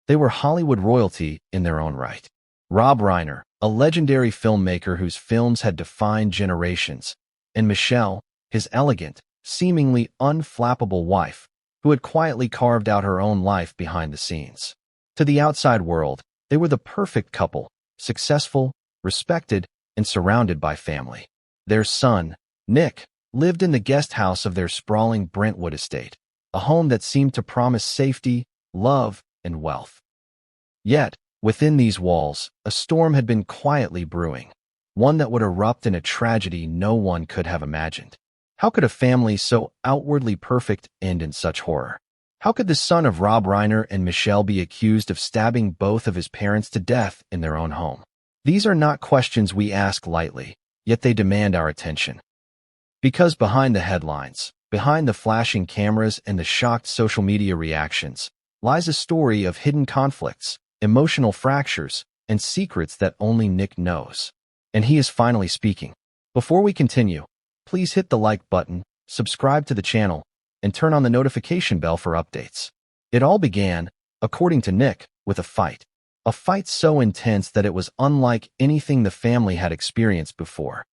They were Hollywood royalty in their own right. Rob Reiner, a legendary filmmaker whose films had defined generations, and Michelle, his elegant, seemingly unflappable wife, who had quietly carved out her own life behind the scenes. To the outside world, they were the perfect couple, successful, respected, and surrounded by family. Their son, Nick, lived in the guest house of their sprawling Brentwood estate, a home that seemed to promise safety, love, and wealth. Yet, within these walls, a storm had been quietly brewing, one that would erupt in a tragedy no one could have imagined. How could a family so outwardly perfect end in such horror? How could the son of Rob Reiner and Michelle be accused of stabbing both of his parents to death in their own home? These are not questions we ask lightly, yet they demand our attention. Because behind the headlines, behind the flashing cameras and the shocked social media reactions, lies a story of hidden conflicts, emotional fractures, and secrets that only Nick knows. And he is finally speaking. Before we continue, please hit the like button, subscribe to the channel, and turn on the notification bell for updates. It all began, according to Nick, with a fight. A fight so intense that it was unlike anything the family had experienced before.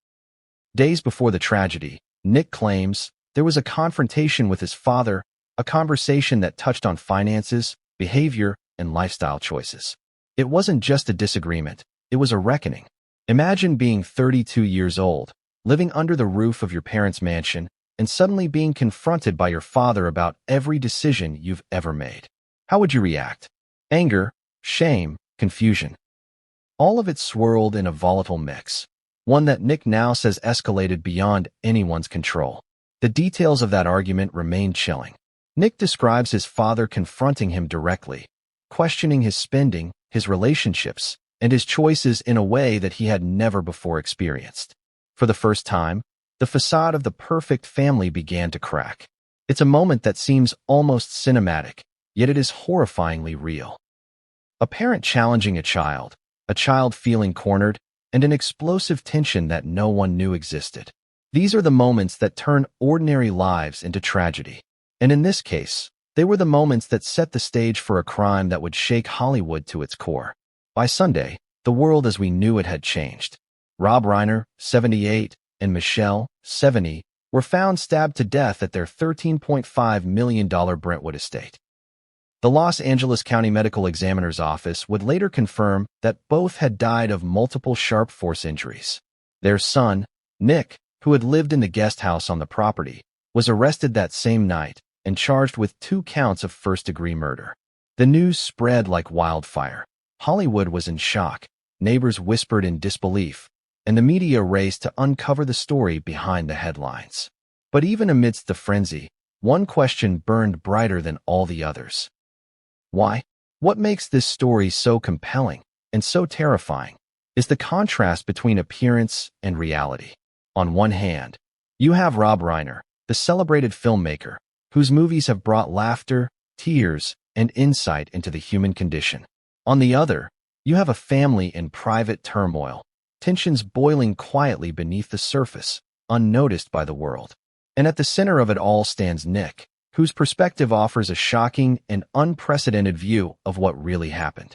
Days before the tragedy, Nick claims there was a confrontation with his father, a conversation that touched on finances, behavior, and lifestyle choices. It wasn't just a disagreement, it was a reckoning. Imagine being 32 years old, living under the roof of your parents' mansion, and suddenly being confronted by your father about every decision you've ever made. How would you react? Anger, shame, confusion. All of it swirled in a volatile mix, one that Nick now says escalated beyond anyone's control. The details of that argument remain chilling. Nick describes his father confronting him directly, questioning his spending, his relationships, and his choices in a way that he had never before experienced. For the first time, the facade of the perfect family began to crack. It's a moment that seems almost cinematic, yet it is horrifyingly real. A parent challenging a child feeling cornered, and an explosive tension that no one knew existed. These are the moments that turn ordinary lives into tragedy. And in this case, they were the moments that set the stage for a crime that would shake Hollywood to its core. By Sunday, the world as we knew it had changed. Rob Reiner, 78, and Michelle, 70, were found stabbed to death at their $13.5 million Brentwood estate. The Los Angeles County Medical Examiner's Office would later confirm that both had died of multiple sharp force injuries. Their son, Nick, who had lived in the guest house on the property, was arrested that same night and charged with 2 counts of first-degree murder. The news spread like wildfire. Hollywood was in shock, neighbors whispered in disbelief, and the media raced to uncover the story behind the headlines. But even amidst the frenzy, one question burned brighter than all the others. Why? What makes this story so compelling and so terrifying is the contrast between appearance and reality. On one hand, you have Rob Reiner, the celebrated filmmaker, whose movies have brought laughter, tears, and insight into the human condition. On the other, you have a family in private turmoil, tensions boiling quietly beneath the surface, unnoticed by the world. And at the center of it all stands Nick, whose perspective offers a shocking and unprecedented view of what really happened.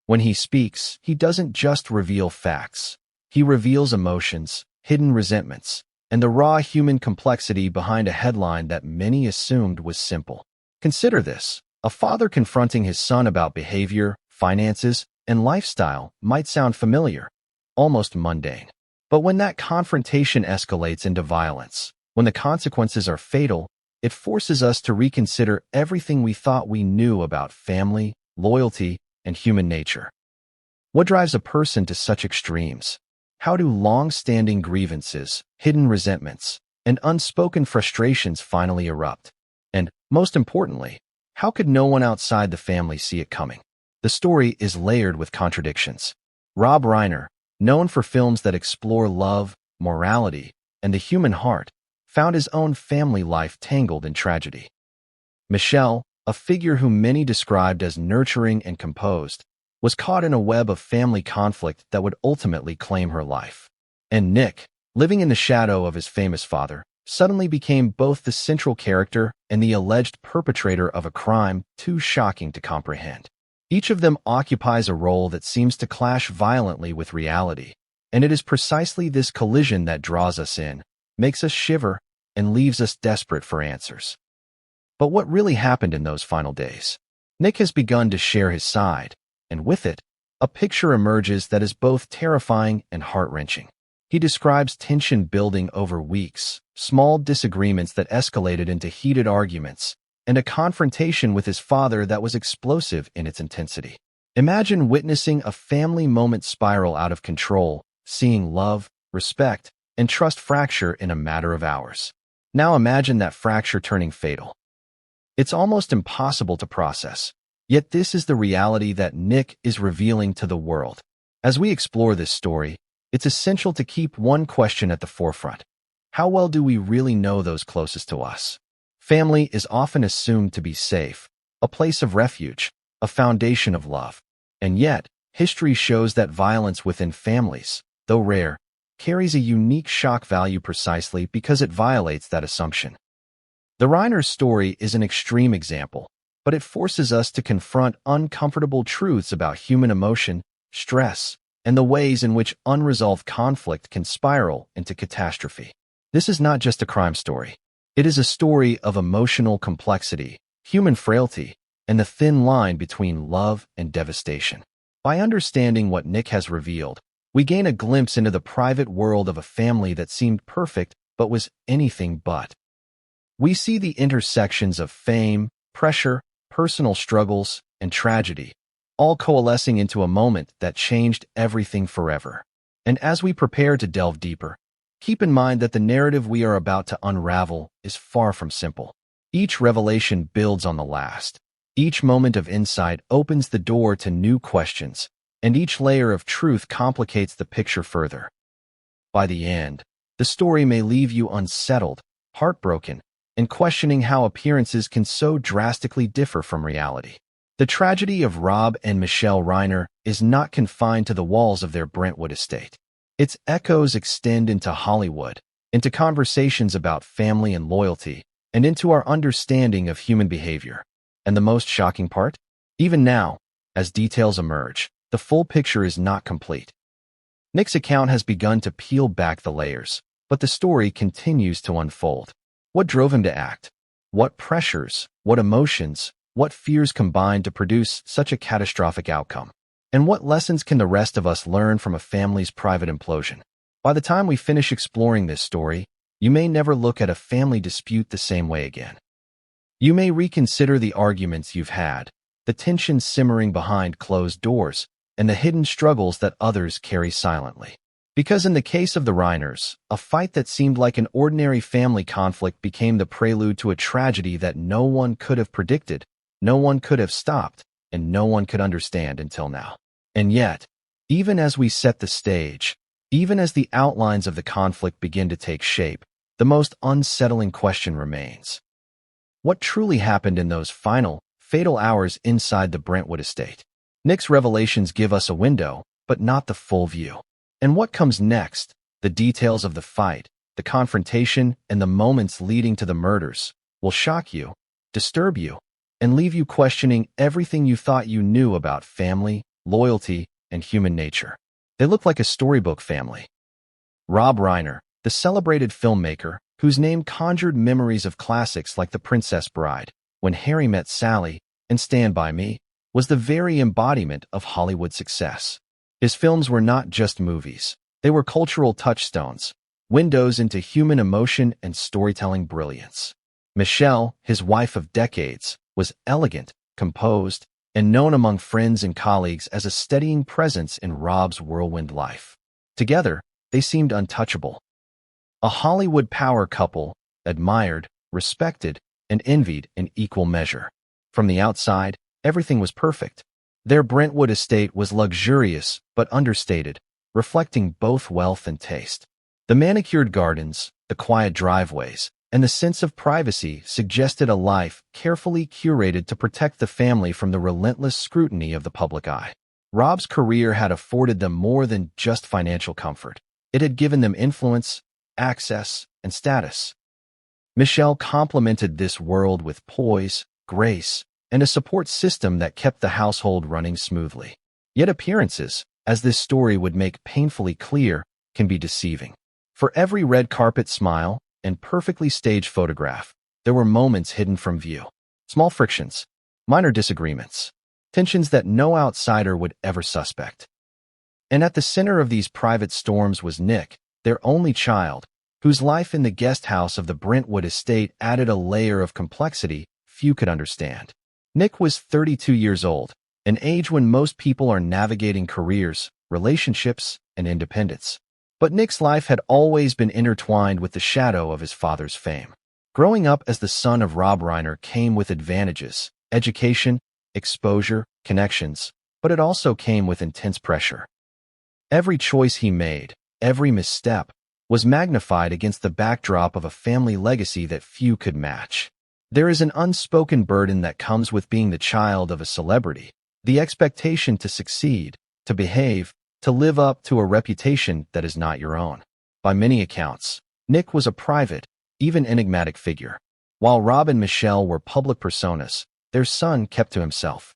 When he speaks, he doesn't just reveal facts. He reveals emotions, hidden resentments, and the raw human complexity behind a headline that many assumed was simple. Consider this. A father confronting his son about behavior, finances, and lifestyle might sound familiar, almost mundane. But when that confrontation escalates into violence, when the consequences are fatal, it forces us to reconsider everything we thought we knew about family, loyalty, and human nature. What drives a person to such extremes? How do long-standing grievances, hidden resentments, and unspoken frustrations finally erupt? And, most importantly, how could no one outside the family see it coming? The story is layered with contradictions. Rob Reiner, known for films that explore love, morality, and the human heart, found his own family life tangled in tragedy. Michelle, a figure whom many described as nurturing and composed, was caught in a web of family conflict that would ultimately claim her life. And Nick, living in the shadow of his famous father, suddenly became both the central character and the alleged perpetrator of a crime too shocking to comprehend. Each of them occupies a role that seems to clash violently with reality, and it is precisely this collision that draws us in, makes us shiver, and leaves us desperate for answers. But what really happened in those final days? Nick has begun to share his side, and with it, a picture emerges that is both terrifying and heart-wrenching. He describes tension building over weeks, small disagreements that escalated into heated arguments, and a confrontation with his father that was explosive in its intensity. Imagine witnessing a family moment spiral out of control, seeing love, respect, and trust fracture in a matter of hours. Now imagine that fracture turning fatal. It's almost impossible to process, yet this is the reality that Nick is revealing to the world. As we explore this story, it's essential to keep one question at the forefront. How well do we really know those closest to us? Family is often assumed to be safe, a place of refuge, a foundation of love. And yet, history shows that violence within families, though rare, carries a unique shock value precisely because it violates that assumption. The Reiner story is an extreme example, but it forces us to confront uncomfortable truths about human emotion, stress, and the ways in which unresolved conflict can spiral into catastrophe. This is not just a crime story. It is a story of emotional complexity, human frailty, and the thin line between love and devastation. By understanding what Nick has revealed, we gain a glimpse into the private world of a family that seemed perfect but was anything but. We see the intersections of fame, pressure, personal struggles, and tragedy, all coalescing into a moment that changed everything forever. And as we prepare to delve deeper, keep in mind that the narrative we are about to unravel is far from simple. Each revelation builds on the last. Each moment of insight opens the door to new questions, and each layer of truth complicates the picture further. By the end, the story may leave you unsettled, heartbroken, and questioning how appearances can so drastically differ from reality. The tragedy of Rob and Michelle Reiner is not confined to the walls of their Brentwood estate. Its echoes extend into Hollywood, into conversations about family and loyalty, and into our understanding of human behavior. And the most shocking part? Even now, as details emerge, the full picture is not complete. Nick's account has begun to peel back the layers, but the story continues to unfold. What drove him to act? What pressures, what emotions, what fears combined to produce such a catastrophic outcome? And what lessons can the rest of us learn from a family's private implosion? By the time we finish exploring this story, you may never look at a family dispute the same way again. You may reconsider the arguments you've had, the tension simmering behind closed doors, and the hidden struggles that others carry silently. Because in the case of the Reiners, a fight that seemed like an ordinary family conflict became the prelude to a tragedy that no one could have predicted, no one could have stopped, and no one could understand until now. And yet, even as we set the stage, even as the outlines of the conflict begin to take shape, the most unsettling question remains. What truly happened in those final, fatal hours inside the Brentwood estate? Nick's revelations give us a window, but not the full view. And what comes next, the details of the fight, the confrontation, and the moments leading to the murders, will shock you, disturb you, and leave you questioning everything you thought you knew about family, loyalty, and human nature. They look like a storybook family. Rob Reiner, the celebrated filmmaker, whose name conjured memories of classics like The Princess Bride, When Harry Met Sally, and Stand By Me, was the very embodiment of Hollywood success. His films were not just movies. They were cultural touchstones, windows into human emotion and storytelling brilliance. Michelle, his wife of decades, was elegant, composed, and known among friends and colleagues as a steadying presence in Rob's whirlwind life. Together, they seemed untouchable. A Hollywood power couple, admired, respected, and envied in equal measure. From the outside, everything was perfect. Their Brentwood estate was luxurious but understated, reflecting both wealth and taste. The manicured gardens, the quiet driveways, and the sense of privacy suggested a life carefully curated to protect the family from the relentless scrutiny of the public eye. Rob's career had afforded them more than just financial comfort. It had given them influence, access, and status. Michelle complemented this world with poise, grace, and a support system that kept the household running smoothly. Yet appearances, as this story would make painfully clear, can be deceiving. For every red carpet smile and perfectly staged photograph, there were moments hidden from view. Small frictions, minor disagreements, tensions that no outsider would ever suspect. And at the center of these private storms was Nick, their only child, whose life in the guest house of the Brentwood estate added a layer of complexity few could understand. Nick was 32 years old, an age when most people are navigating careers, relationships, and independence. But Nick's life had always been intertwined with the shadow of his father's fame. Growing up as the son of Rob Reiner came with advantages, education, exposure, connections, but it also came with intense pressure. Every choice he made, every misstep, was magnified against the backdrop of a family legacy that few could match. There is an unspoken burden that comes with being the child of a celebrity, the expectation to succeed, to behave, to live up to a reputation that is not your own. By many accounts, Nick was a private, even enigmatic figure. While Rob and Michelle were public personas, their son kept to himself.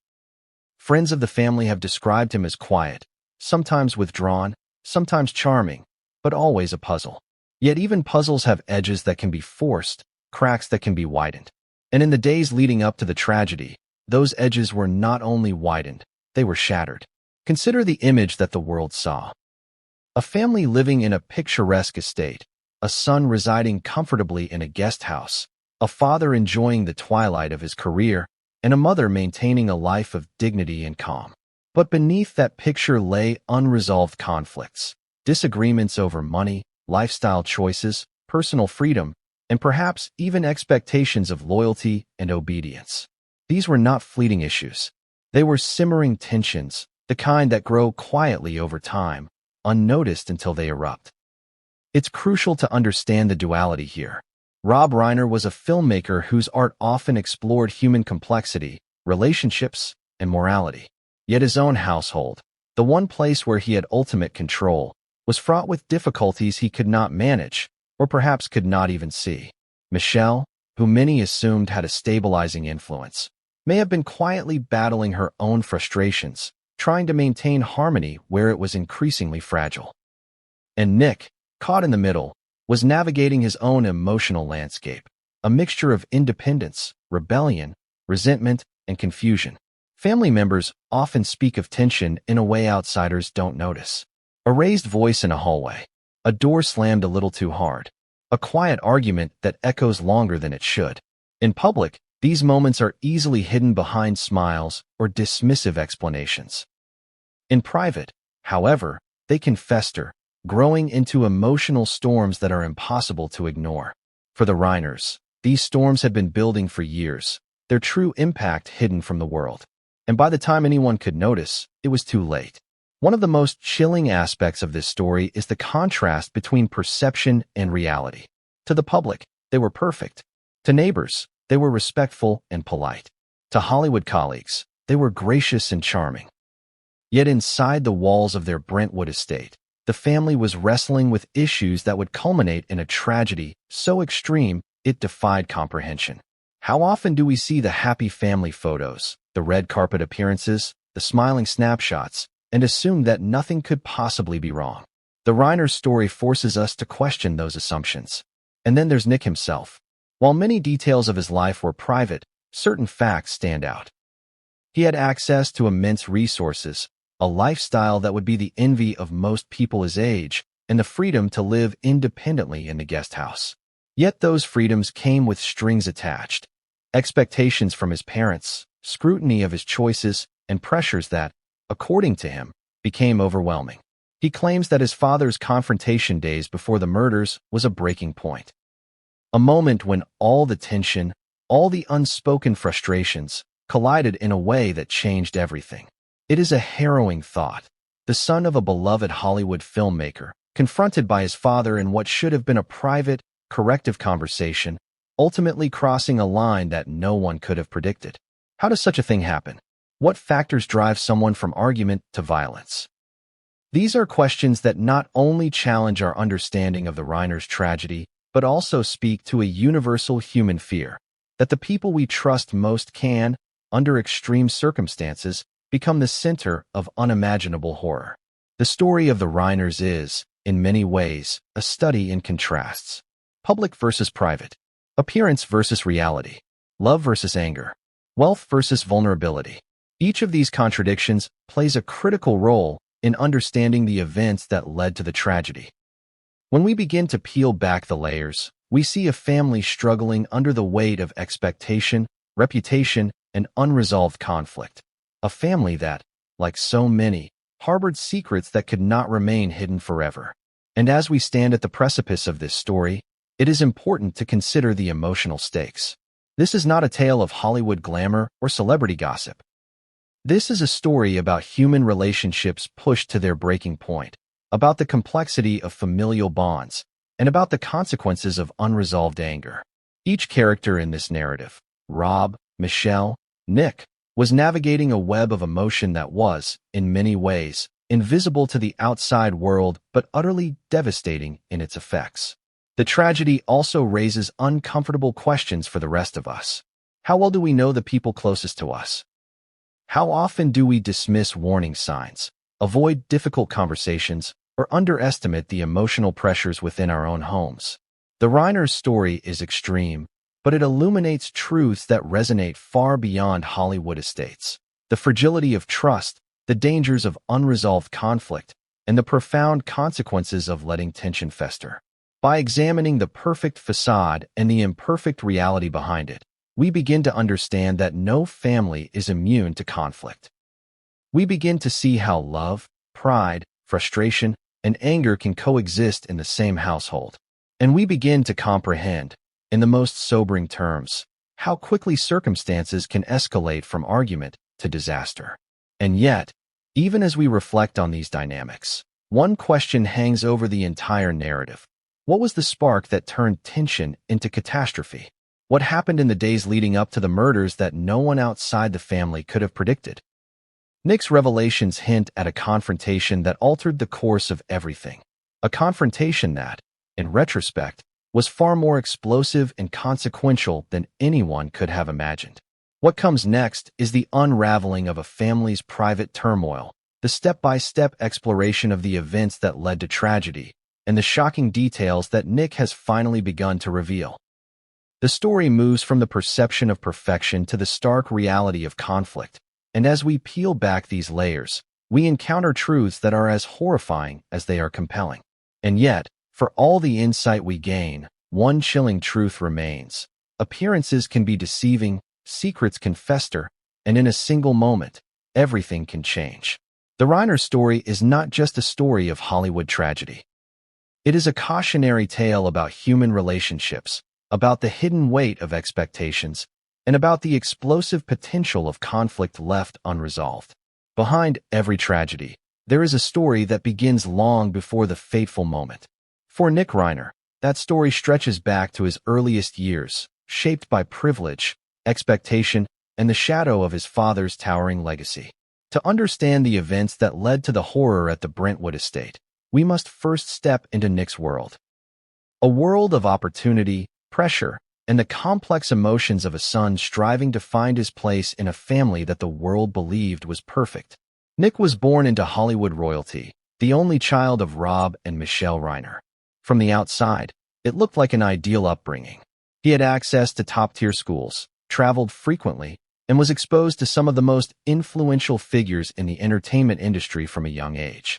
Friends of the family have described him as quiet, sometimes withdrawn, sometimes charming, but always a puzzle. Yet even puzzles have edges that can be forced, cracks that can be widened. And in the days leading up to the tragedy, those edges were not only widened, they were shattered. Consider the image that the world saw. A family living in a picturesque estate, a son residing comfortably in a guest house, a father enjoying the twilight of his career, and a mother maintaining a life of dignity and calm. But beneath that picture lay unresolved conflicts, disagreements over money, lifestyle choices, personal freedom, and perhaps even expectations of loyalty and obedience. These were not fleeting issues. They were simmering tensions, the kind that grow quietly over time, unnoticed until they erupt. It's crucial to understand the duality here. Rob Reiner was a filmmaker whose art often explored human complexity, relationships, and morality. Yet his own household, the one place where he had ultimate control, was fraught with difficulties he could not manage, or perhaps could not even see. Michelle, who many assumed had a stabilizing influence, may have been quietly battling her own frustrations, trying to maintain harmony where it was increasingly fragile. And Nick, caught in the middle, was navigating his own emotional landscape, a mixture of independence, rebellion, resentment, and confusion. Family members often speak of tension in a way outsiders don't notice. A raised voice in a hallway, a door slammed a little too hard, a quiet argument that echoes longer than it should. In public, these moments are easily hidden behind smiles or dismissive explanations. In private, however, they can fester, growing into emotional storms that are impossible to ignore. For the Reiners, these storms had been building for years, their true impact hidden from the world. And by the time anyone could notice, it was too late. One of the most chilling aspects of this story is the contrast between perception and reality. To the public, they were perfect. To neighbors, they were respectful and polite. To Hollywood colleagues, they were gracious and charming. Yet inside the walls of their Brentwood estate, the family was wrestling with issues that would culminate in a tragedy so extreme it defied comprehension. How often do we see the happy family photos, the red carpet appearances, the smiling snapshots, and assume that nothing could possibly be wrong? The Reiner story forces us to question those assumptions. And then there's Nick himself. While many details of his life were private, certain facts stand out. He had access to immense resources, a lifestyle that would be the envy of most people his age, and the freedom to live independently in the guest house. Yet those freedoms came with strings attached. Expectations from his parents, scrutiny of his choices, and pressures that, according to him, became overwhelming. He claims that his father's confrontation days before the murders was a breaking point. A moment when all the tension, all the unspoken frustrations, collided in a way that changed everything. It is a harrowing thought. The son of a beloved Hollywood filmmaker, confronted by his father in what should have been a private, corrective conversation, ultimately crossing a line that no one could have predicted. How does such a thing happen? What factors drive someone from argument to violence? These are questions that not only challenge our understanding of the Reiner's tragedy, but also speak to a universal human fear that the people we trust most can under extreme circumstances, become the center of unimaginable horror. The story of the Reiners is, in many ways, a study in contrasts. Public versus private. Appearance versus reality. Love versus anger. Wealth versus vulnerability. Each of these contradictions plays a critical role in understanding the events that led to the tragedy. When we begin to peel back the layers, we see a family struggling under the weight of expectation, reputation, and unresolved conflict. A family that, like so many, harbored secrets that could not remain hidden forever. And as we stand at the precipice of this story, it is important to consider the emotional stakes. This is not a tale of Hollywood glamour or celebrity gossip. This is a story about human relationships pushed to their breaking point, about the complexity of familial bonds, and about the consequences of unresolved anger. Each character in this narrative, Rob, Michelle, Nick, was navigating a web of emotion that was, in many ways, invisible to the outside world but utterly devastating in its effects. The tragedy also raises uncomfortable questions for the rest of us. How well do we know the people closest to us? How often do we dismiss warning signs, avoid difficult conversations, or underestimate the emotional pressures within our own homes? The Reiner's story is extreme, but it illuminates truths that resonate far beyond Hollywood estates. The fragility of trust, the dangers of unresolved conflict, and the profound consequences of letting tension fester. By examining the perfect facade and the imperfect reality behind it, we begin to understand that no family is immune to conflict. We begin to see how love, pride, frustration, and anger can coexist in the same household. And we begin to comprehend, in the most sobering terms, how quickly circumstances can escalate from argument to disaster. And yet, even as we reflect on these dynamics, one question hangs over the entire narrative. What was the spark that turned tension into catastrophe? What happened in the days leading up to the murders that no one outside the family could have predicted? Nick's revelations hint at a confrontation that altered the course of everything. A confrontation that, in retrospect, was far more explosive and consequential than anyone could have imagined. What comes next is the unraveling of a family's private turmoil, the step-by-step exploration of the events that led to tragedy, and the shocking details that Nick has finally begun to reveal. The story moves from the perception of perfection to the stark reality of conflict, and as we peel back these layers, we encounter truths that are as horrifying as they are compelling. And yet, for all the insight we gain, one chilling truth remains. Appearances can be deceiving, secrets can fester, and in a single moment, everything can change. The Reiner story is not just a story of Hollywood tragedy. It is a cautionary tale about human relationships, about the hidden weight of expectations, and about the explosive potential of conflict left unresolved. Behind every tragedy, there is a story that begins long before the fateful moment. For Nick Reiner, that story stretches back to his earliest years, shaped by privilege, expectation, and the shadow of his father's towering legacy. To understand the events that led to the horror at the Brentwood estate, we must first step into Nick's world. A world of opportunity, pressure, and the complex emotions of a son striving to find his place in a family that the world believed was perfect. Nick was born into Hollywood royalty, the only child of Rob and Michelle Reiner. From the outside, it looked like an ideal upbringing. He had access to top-tier schools, traveled frequently, and was exposed to some of the most influential figures in the entertainment industry from a young age.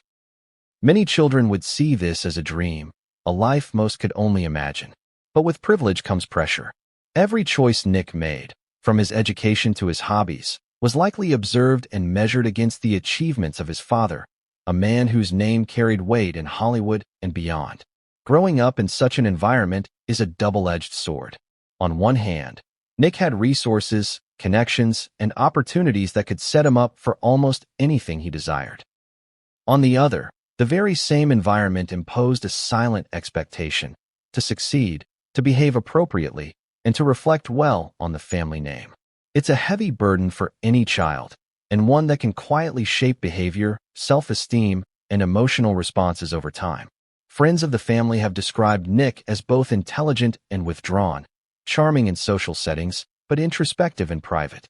Many children would see this as a dream, a life most could only imagine. But with privilege comes pressure. Every choice Nick made, from his education to his hobbies, was likely observed and measured against the achievements of his father, a man whose name carried weight in Hollywood and beyond. Growing up in such an environment is a double-edged sword. On one hand, Nick had resources, connections, and opportunities that could set him up for almost anything he desired. On the other, the very same environment imposed a silent expectation to succeed, to behave appropriately, and to reflect well on the family name. It's a heavy burden for any child, and one that can quietly shape behavior, self-esteem, and emotional responses over time. Friends of the family have described Nick as both intelligent and withdrawn, charming in social settings, but introspective in private.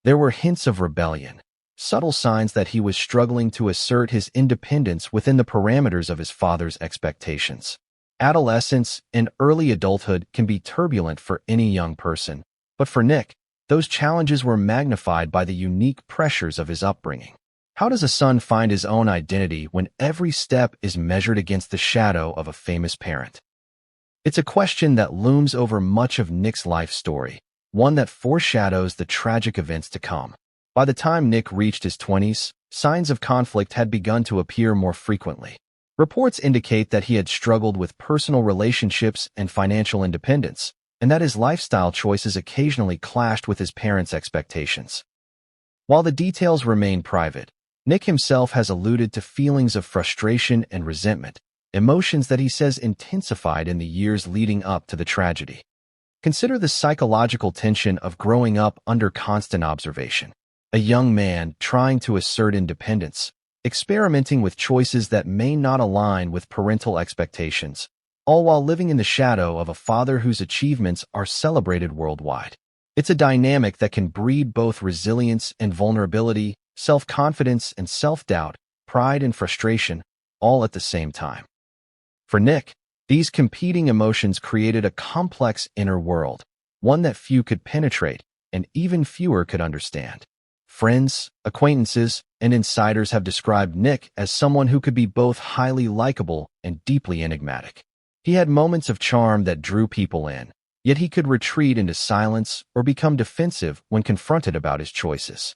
There were hints of rebellion, subtle signs that he was struggling to assert his independence within the parameters of his father's expectations. Adolescence and early adulthood can be turbulent for any young person, but for Nick, those challenges were magnified by the unique pressures of his upbringing. How does a son find his own identity when every step is measured against the shadow of a famous parent? It's a question that looms over much of Nick's life story, one that foreshadows the tragic events to come. By the time Nick reached his 20s, signs of conflict had begun to appear more frequently. Reports indicate that he had struggled with personal relationships and financial independence, and that his lifestyle choices occasionally clashed with his parents' expectations. While the details remain private, Nick himself has alluded to feelings of frustration and resentment, emotions that he says intensified in the years leading up to the tragedy. Consider the psychological tension of growing up under constant observation. A young man trying to assert independence, experimenting with choices that may not align with parental expectations, all while living in the shadow of a father whose achievements are celebrated worldwide. It's a dynamic that can breed both resilience and vulnerability, self-confidence and self-doubt, pride and frustration, all at the same time. For Nick, these competing emotions created a complex inner world, one that few could penetrate and even fewer could understand. Friends, acquaintances, and insiders have described Nick as someone who could be both highly likable and deeply enigmatic. He had moments of charm that drew people in, yet he could retreat into silence or become defensive when confronted about his choices.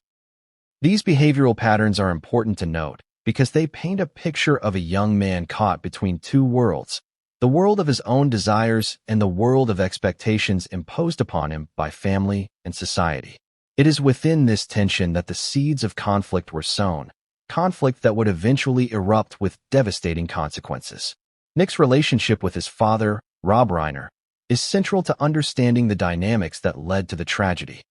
These behavioral patterns are important to note because they paint a picture of a young man caught between two worlds, the world of his own desires and the world of expectations imposed upon him by family and society. It is within this tension that the seeds of conflict were sown, conflict that would eventually erupt with devastating consequences. Nick's relationship with his father, Rob Reiner, is central to understanding the dynamics that led to the tragedy.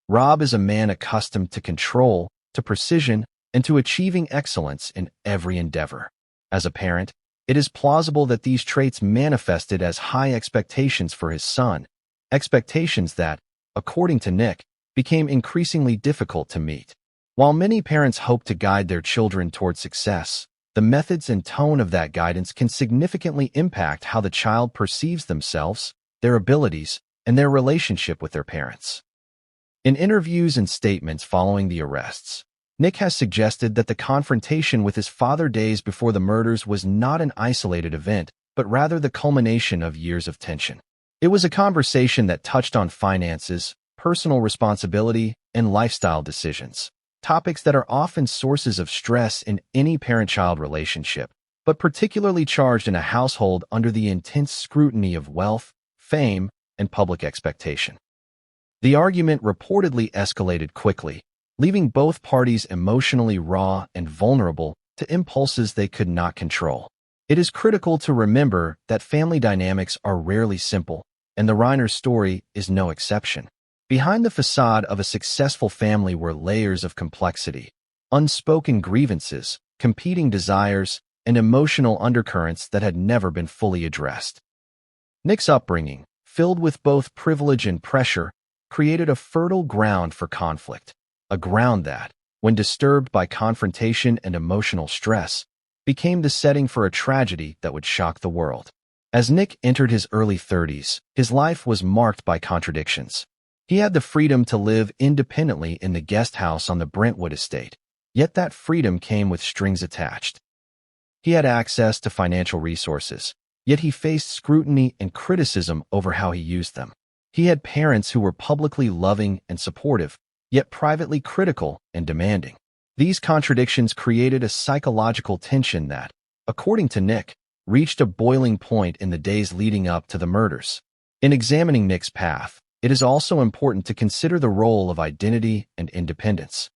Rob is a man accustomed to control, to precision, and to achieving excellence in every endeavor. As a parent, it is plausible that these traits manifested as high expectations for his son, expectations that, according to Nick, became increasingly difficult to meet. While many parents hope to guide their children toward success, the methods and tone of that guidance can significantly impact how the child perceives themselves, their abilities, and their relationship with their parents. In interviews and statements following the arrests, Nick has suggested that the confrontation with his father days before the murders was not an isolated event, but rather the culmination of years of tension. It was a conversation that touched on finances, personal responsibility, and lifestyle decisions, topics that are often sources of stress in any parent-child relationship, but particularly charged in a household under the intense scrutiny of wealth, fame, and public expectation. The argument reportedly escalated quickly, leaving both parties emotionally raw and vulnerable to impulses they could not control. It is critical to remember that family dynamics are rarely simple, and the Reiner story is no exception. Behind the facade of a successful family were layers of complexity, unspoken grievances, competing desires, and emotional undercurrents that had never been fully addressed. Nick's upbringing, filled with both privilege and pressure, created a fertile ground for conflict, a ground that, when disturbed by confrontation and emotional stress, became the setting for a tragedy that would shock the world. As Nick entered his early 30s, his life was marked by contradictions. He had the freedom to live independently in the guest house on the Brentwood estate, yet that freedom came with strings attached. He had access to financial resources, yet he faced scrutiny and criticism over how he used them. He had parents who were publicly loving and supportive, yet privately critical and demanding. These contradictions created a psychological tension that, according to Nick, reached a boiling point in the days leading up to the murders. In examining Nick's path, it is also important to consider the role of identity and independence.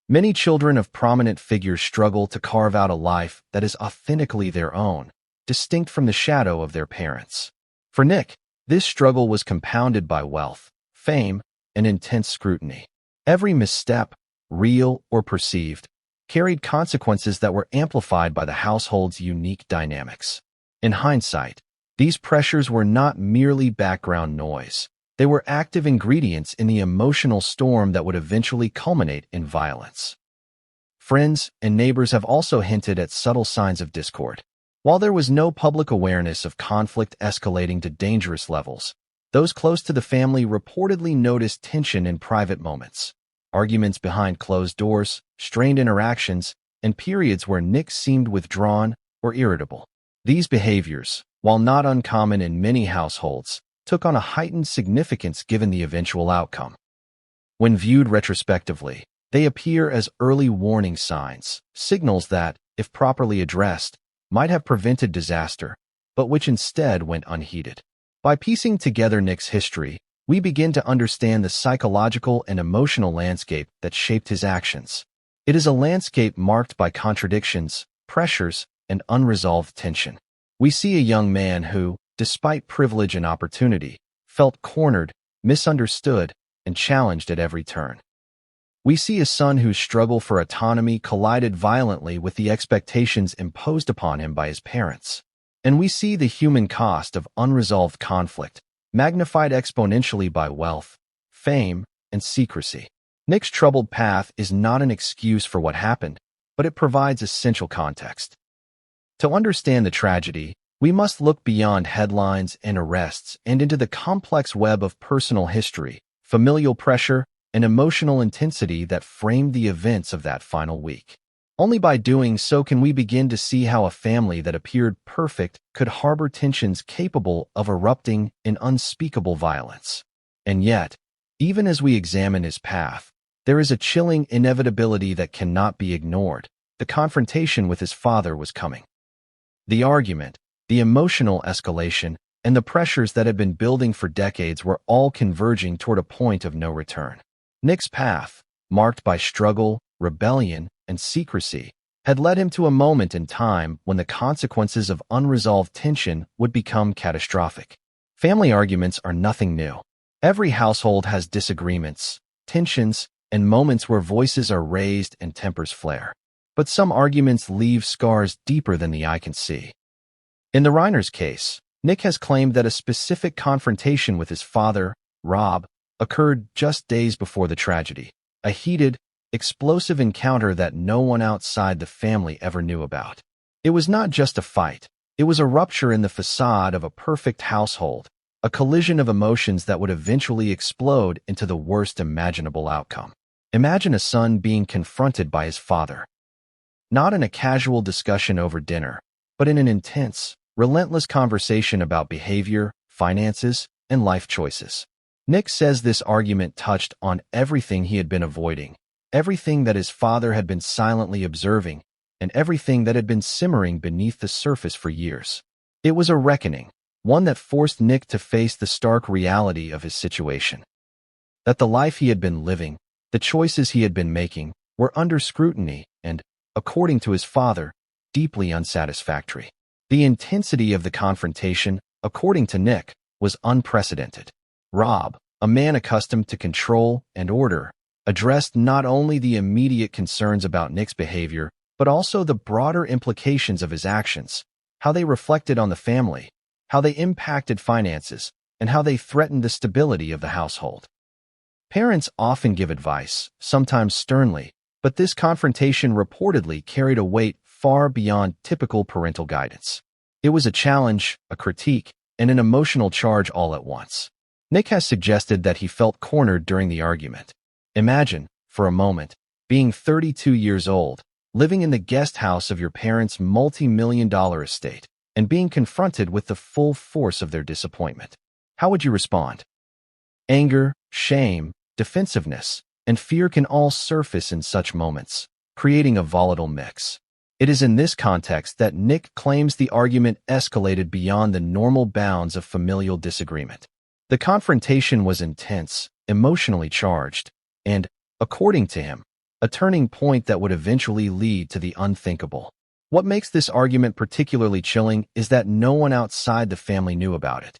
Many children of prominent figures struggle to carve out a life that is authentically their own, distinct from the shadow of their parents. For Nick, this struggle was compounded by wealth, fame, and intense scrutiny. Every misstep, real or perceived, carried consequences that were amplified by the household's unique dynamics. In hindsight, these pressures were not merely background noise. They were active ingredients in the emotional storm that would eventually culminate in violence. Friends and neighbors have also hinted at subtle signs of discord. While there was no public awareness of conflict escalating to dangerous levels, those close to the family reportedly noticed tension in private moments, arguments behind closed doors, strained interactions, and periods where Nick seemed withdrawn or irritable. These behaviors, while not uncommon in many households, took on a heightened significance given the eventual outcome. When viewed retrospectively, they appear as early warning signs, signals that, if properly addressed, might have prevented disaster, but which instead went unheeded. By piecing together Nick's history, we begin to understand the psychological and emotional landscape that shaped his actions. It is a landscape marked by contradictions, pressures, and unresolved tension. We see a young man who, despite privilege and opportunity, felt cornered, misunderstood, and challenged at every turn. We see a son whose struggle for autonomy collided violently with the expectations imposed upon him by his parents. And we see the human cost of unresolved conflict, magnified exponentially by wealth, fame, and secrecy. Nick's troubled path is not an excuse for what happened, but it provides essential context. To understand the tragedy, we must look beyond headlines and arrests and into the complex web of personal history, familial pressure, and emotional intensity that framed the events of that final week. Only by doing so can we begin to see how a family that appeared perfect could harbor tensions capable of erupting in unspeakable violence. And yet, even as we examine his path, there is a chilling inevitability that cannot be ignored. The confrontation with his father was coming. The argument, the emotional escalation, and the pressures that had been building for decades were all converging toward a point of no return. Nick's path, marked by struggle, rebellion, and secrecy, had led him to a moment in time when the consequences of unresolved tension would become catastrophic. Family arguments are nothing new. Every household has disagreements, tensions, and moments where voices are raised and tempers flare. But some arguments leave scars deeper than the eye can see. In the Reiner's case, Nick has claimed that a specific confrontation with his father, Rob, occurred just days before the tragedy, a heated, explosive encounter that no one outside the family ever knew about. It was not just a fight, it was a rupture in the facade of a perfect household, a collision of emotions that would eventually explode into the worst imaginable outcome. Imagine a son being confronted by his father. Not in a casual discussion over dinner, but in an intense, relentless conversation about behavior, finances, and life choices. Nick says this argument touched on everything he had been avoiding, everything that his father had been silently observing, and everything that had been simmering beneath the surface for years. It was a reckoning, one that forced Nick to face the stark reality of his situation. That the life he had been living, the choices he had been making, were under scrutiny and, according to his father, deeply unsatisfactory. The intensity of the confrontation, according to Nick, was unprecedented. Rob, a man accustomed to control and order, addressed not only the immediate concerns about Nick's behavior, but also the broader implications of his actions, how they reflected on the family, how they impacted finances, and how they threatened the stability of the household. Parents often give advice, sometimes sternly, but this confrontation reportedly carried a weight far beyond typical parental guidance. It was a challenge, a critique, and an emotional charge all at once. Nick has suggested that he felt cornered during the argument. Imagine, for a moment, being 32 years old, living in the guest house of your parents' multi-million-dollar estate, and being confronted with the full force of their disappointment. How would you respond? Anger, shame, defensiveness, and fear can all surface in such moments, creating a volatile mix. It is in this context that Nick claims the argument escalated beyond the normal bounds of familial disagreement. The confrontation was intense, emotionally charged, and, according to him, a turning point that would eventually lead to the unthinkable. What makes this argument particularly chilling is that no one outside the family knew about it.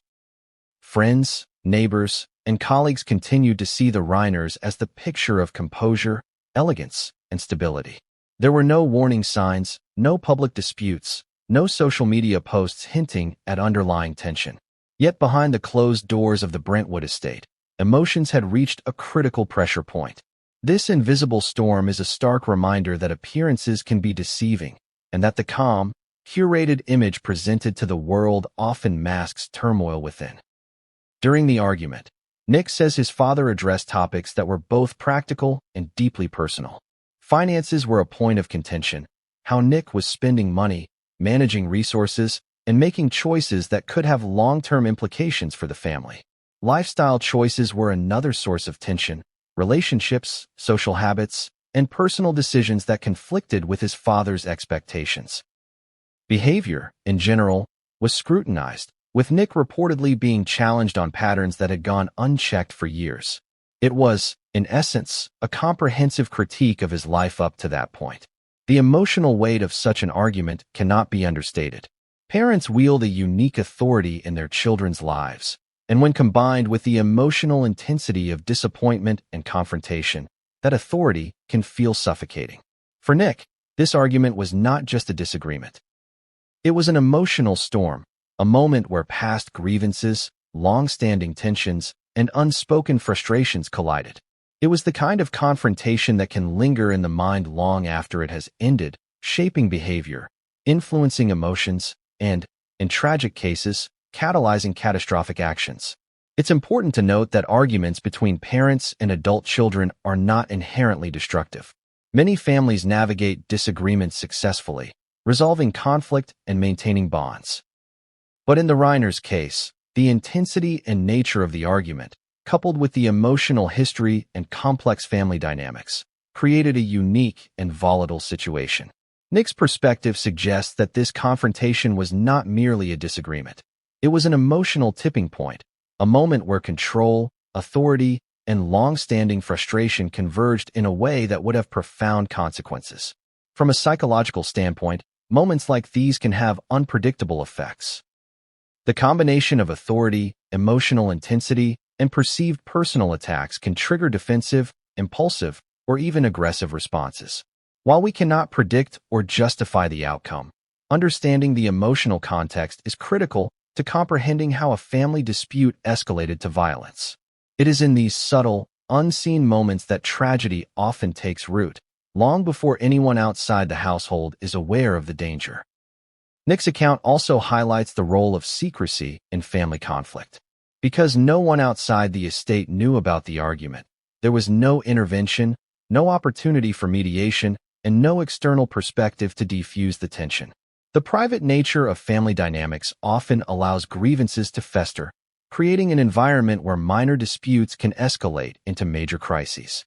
Friends, neighbors, and colleagues continued to see the Reiners as the picture of composure, elegance, and stability. There were no warning signs, no public disputes, no social media posts hinting at underlying tension. Yet behind the closed doors of the Brentwood estate, emotions had reached a critical pressure point. This invisible storm is a stark reminder that appearances can be deceiving, and that the calm, curated image presented to the world often masks turmoil within. During the argument, Nick says his father addressed topics that were both practical and deeply personal. Finances were a point of contention, how Nick was spending money, managing resources, and making choices that could have long-term implications for the family. Lifestyle choices were another source of tension, relationships, social habits, and personal decisions that conflicted with his father's expectations. Behavior, in general, was scrutinized, with Nick reportedly being challenged on patterns that had gone unchecked for years. It was, in essence, a comprehensive critique of his life up to that point. The emotional weight of such an argument cannot be understated. Parents wield a unique authority in their children's lives, and when combined with the emotional intensity of disappointment and confrontation, that authority can feel suffocating. For Nick, this argument was not just a disagreement. It was an emotional storm, a moment where past grievances, long-standing tensions, and unspoken frustrations collided. It was the kind of confrontation that can linger in the mind long after it has ended, shaping behavior, influencing emotions, and, in tragic cases, catalyzing catastrophic actions. It's important to note that arguments between parents and adult children are not inherently destructive. Many families navigate disagreements successfully, resolving conflict and maintaining bonds. But in the Reiners' case, the intensity and nature of the argument, coupled with the emotional history and complex family dynamics, created a unique and volatile situation. Nick's perspective suggests that this confrontation was not merely a disagreement. It was an emotional tipping point, a moment where control, authority, and long-standing frustration converged in a way that would have profound consequences. From a psychological standpoint, moments like these can have unpredictable effects. The combination of authority, emotional intensity, and perceived personal attacks can trigger defensive, impulsive, or even aggressive responses. While we cannot predict or justify the outcome, understanding the emotional context is critical to comprehending how a family dispute escalated to violence. It is in these subtle, unseen moments that tragedy often takes root, long before anyone outside the household is aware of the danger. Nick's account also highlights the role of secrecy in family conflict. Because no one outside the estate knew about the argument, there was no intervention, no opportunity for mediation, and no external perspective to defuse the tension. The private nature of family dynamics often allows grievances to fester, creating an environment where minor disputes can escalate into major crises.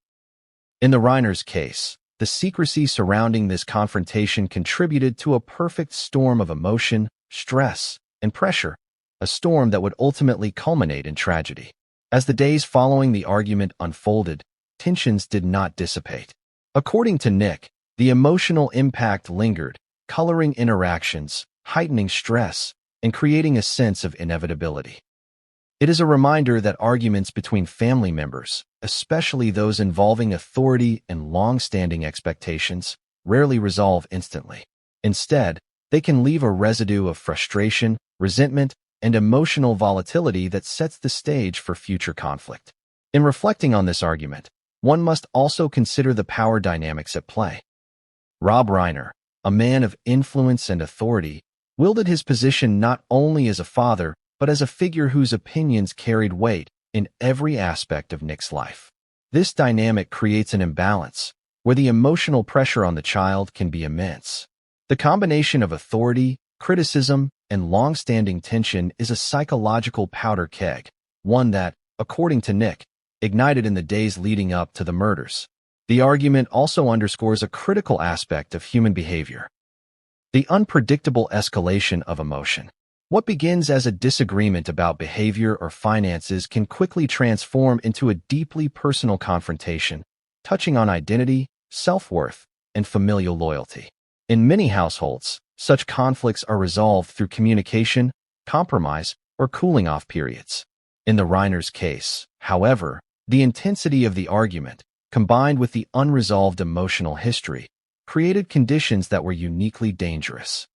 In the Reiners' case, the secrecy surrounding this confrontation contributed to a perfect storm of emotion, stress, and pressure, a storm that would ultimately culminate in tragedy. As the days following the argument unfolded, tensions did not dissipate. According to Nick, the emotional impact lingered, coloring interactions, heightening stress, and creating a sense of inevitability. It is a reminder that arguments between family members, especially those involving authority and long-standing expectations, rarely resolve instantly. Instead, they can leave a residue of frustration, resentment, and emotional volatility that sets the stage for future conflict. In reflecting on this argument, one must also consider the power dynamics at play. Rob Reiner, a man of influence and authority, wielded his position not only as a father, but as a figure whose opinions carried weight in every aspect of Nick's life. This dynamic creates an imbalance, where the emotional pressure on the child can be immense. The combination of authority, criticism, and long-standing tension is a psychological powder keg, one that, according to Nick, ignited in the days leading up to the murders. The argument also underscores a critical aspect of human behavior: the unpredictable escalation of emotion. What begins as a disagreement about behavior or finances can quickly transform into a deeply personal confrontation, touching on identity, self-worth, and familial loyalty. In many households, such conflicts are resolved through communication, compromise, or cooling-off periods. In the Reiners' case, however, the intensity of the argument, combined with the unresolved emotional history, created conditions that were uniquely dangerous.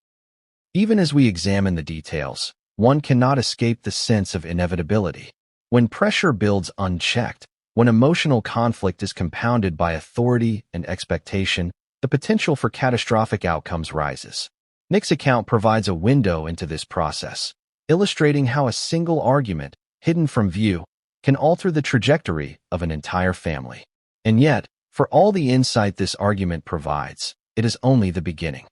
Even as we examine the details, one cannot escape the sense of inevitability. When pressure builds unchecked, when emotional conflict is compounded by authority and expectation, the potential for catastrophic outcomes rises. Nick's account provides a window into this process, illustrating how a single argument, hidden from view, can alter the trajectory of an entire family. And yet, for all the insight this argument provides, it is only the beginning.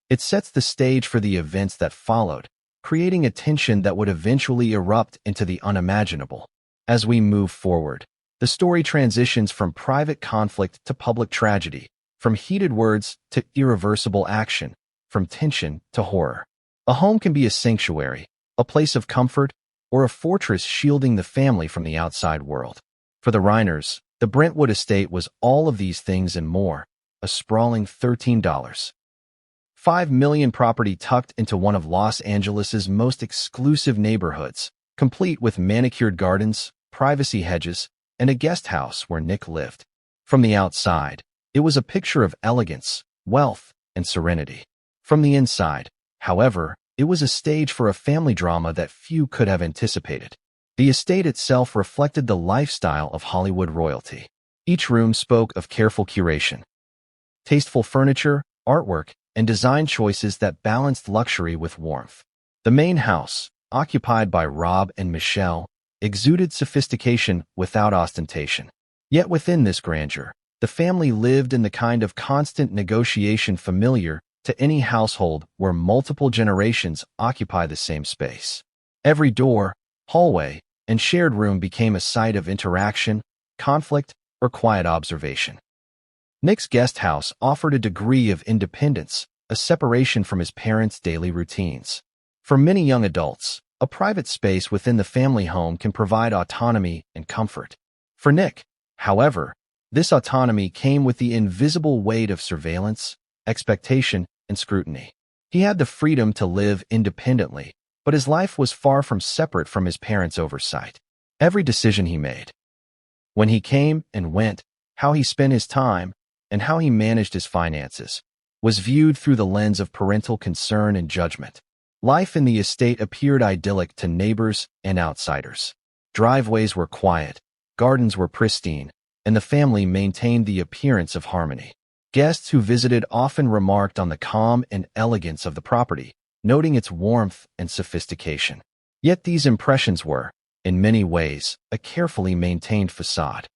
It sets the stage for the events that followed, creating a tension that would eventually erupt into the unimaginable. As we move forward, the story transitions from private conflict to public tragedy, from heated words to irreversible action, from tension to horror. A home can be a sanctuary, a place of comfort, or a fortress shielding the family from the outside world. For the Reiners, the Brentwood estate was all of these things and more, a sprawling $13.5 million property tucked into one of Los Angeles's most exclusive neighborhoods, complete with manicured gardens, privacy hedges, and a guest house where Nick lived. From the outside, it was a picture of elegance, wealth, and serenity. From the inside, however, it was a stage for a family drama that few could have anticipated. The estate itself reflected the lifestyle of Hollywood royalty. Each room spoke of careful curation, tasteful furniture, artwork, and design choices that balanced luxury with warmth. The main house, occupied by Rob and Michelle, exuded sophistication without ostentation. Yet within this grandeur, the family lived in the kind of constant negotiation familiar to any household where multiple generations occupy the same space. Every door, hallway, and shared room became a site of interaction, conflict, or quiet observation. Nick's guest house offered a degree of independence, a separation from his parents' daily routines. For many young adults, a private space within the family home can provide autonomy and comfort. For Nick, however, this autonomy came with the invisible weight of surveillance, expectation, and scrutiny. He had the freedom to live independently, but his life was far from separate from his parents' oversight. Every decision he made, when he came and went, how he spent his time, and how he managed his finances, was viewed through the lens of parental concern and judgment. Life in the estate appeared idyllic to neighbors and outsiders. Driveways were quiet, gardens were pristine, and the family maintained the appearance of harmony. Guests who visited often remarked on the calm and elegance of the property, noting its warmth and sophistication. Yet these impressions were, in many ways, a carefully maintained facade.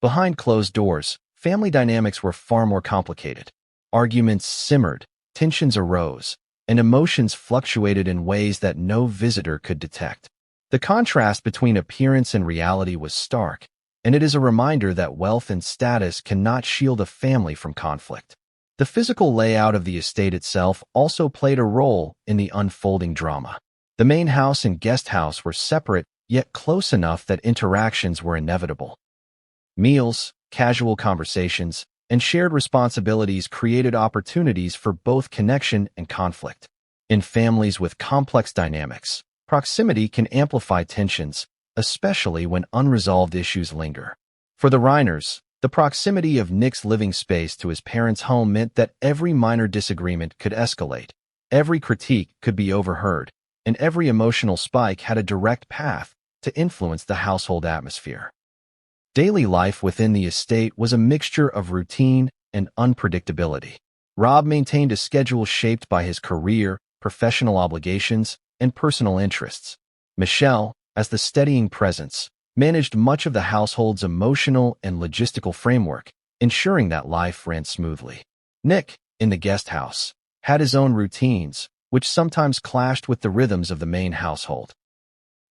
Behind closed doors, family dynamics were far more complicated. Arguments simmered, tensions arose, and emotions fluctuated in ways that no visitor could detect. The contrast between appearance and reality was stark, and it is a reminder that wealth and status cannot shield a family from conflict. The physical layout of the estate itself also played a role in the unfolding drama. The main house and guest house were separate, yet close enough that interactions were inevitable. Meals, casual conversations, and shared responsibilities created opportunities for both connection and conflict. In families with complex dynamics, proximity can amplify tensions, especially when unresolved issues linger. For the Reiners, the proximity of Nick's living space to his parents' home meant that every minor disagreement could escalate, every critique could be overheard, and every emotional spike had a direct path to influence the household atmosphere. Daily life within the estate was a mixture of routine and unpredictability. Rob maintained a schedule shaped by his career, professional obligations, and personal interests. Michelle, as the steadying presence, managed much of the household's emotional and logistical framework, ensuring that life ran smoothly. Nick, in the guest house, had his own routines, which sometimes clashed with the rhythms of the main household.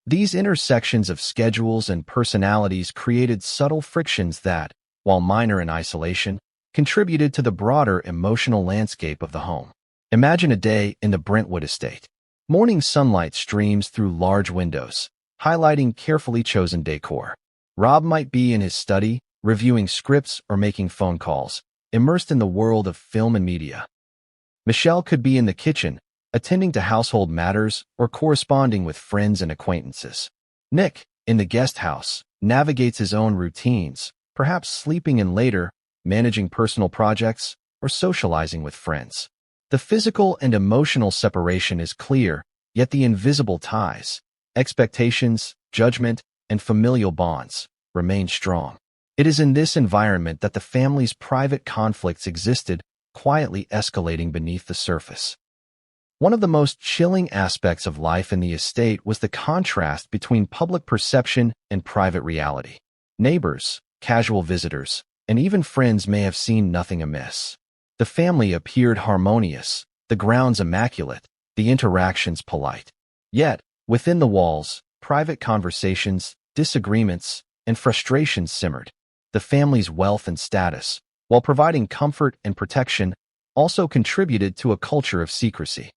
These intersections of schedules and personalities created subtle frictions that, while minor in isolation, contributed to the broader emotional landscape of the home. Imagine a day in the Brentwood estate. Morning sunlight streams through large windows, highlighting carefully chosen decor. Rob might be in his study, reviewing scripts or making phone calls, immersed in the world of film and media. Michelle could be in the kitchen, attending to household matters or corresponding with friends and acquaintances. Nick, in the guest house, navigates his own routines, perhaps sleeping in later, managing personal projects, or socializing with friends. The physical and emotional separation is clear, yet the invisible ties, expectations, judgment, and familial bonds remained strong. It is in this environment that the family's private conflicts existed, quietly escalating beneath the surface. One of the most chilling aspects of life in the estate was the contrast between public perception and private reality. Neighbors, casual visitors, and even friends may have seen nothing amiss. The family appeared harmonious, the grounds immaculate, the interactions polite. Yet, within the walls, private conversations, disagreements, and frustrations simmered. The family's wealth and status, while providing comfort and protection, also contributed to a culture of secrecy.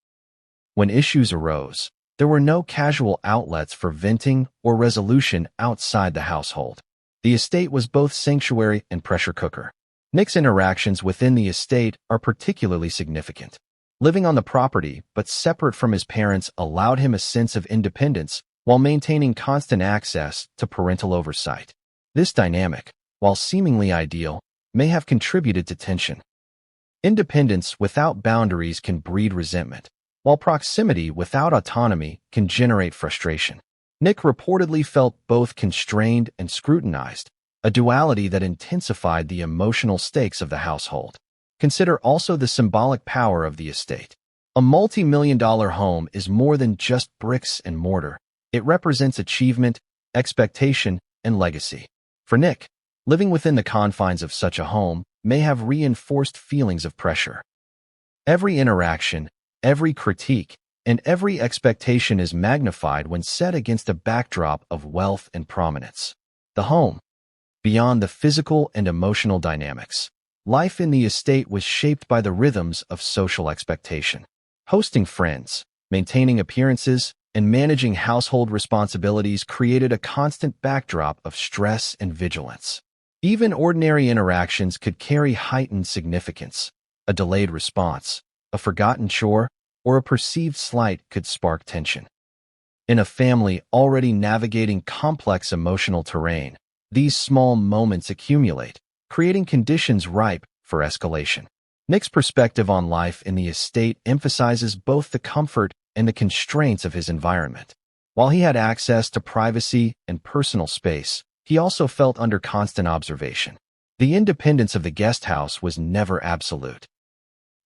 When issues arose, there were no casual outlets for venting or resolution outside the household. The estate was both sanctuary and pressure cooker. Nick's interactions within the estate are particularly significant. Living on the property but separate from his parents allowed him a sense of independence while maintaining constant access to parental oversight. This dynamic, while seemingly ideal, may have contributed to tension. Independence without boundaries can breed resentment, while proximity without autonomy can generate frustration. Nick reportedly felt both constrained and scrutinized, a duality that intensified the emotional stakes of the household. Consider also the symbolic power of the estate. A multi-million-dollar home is more than just bricks and mortar. It represents achievement, expectation, and legacy. For Nick, living within the confines of such a home may have reinforced feelings of pressure. Every interaction, every critique, and every expectation is magnified when set against a backdrop of wealth and prominence. The home, beyond the physical and emotional dynamics, life in the estate was shaped by the rhythms of social expectation. Hosting friends, maintaining appearances, and managing household responsibilities created a constant backdrop of stress and vigilance. Even ordinary interactions could carry heightened significance. A delayed response, a forgotten chore, or a perceived slight could spark tension. In a family already navigating complex emotional terrain, these small moments accumulate, creating conditions ripe for escalation. Nick's perspective on life in the estate emphasizes both the comfort and the constraints of his environment. While he had access to privacy and personal space, he also felt under constant observation. The independence of the guest house was never absolute.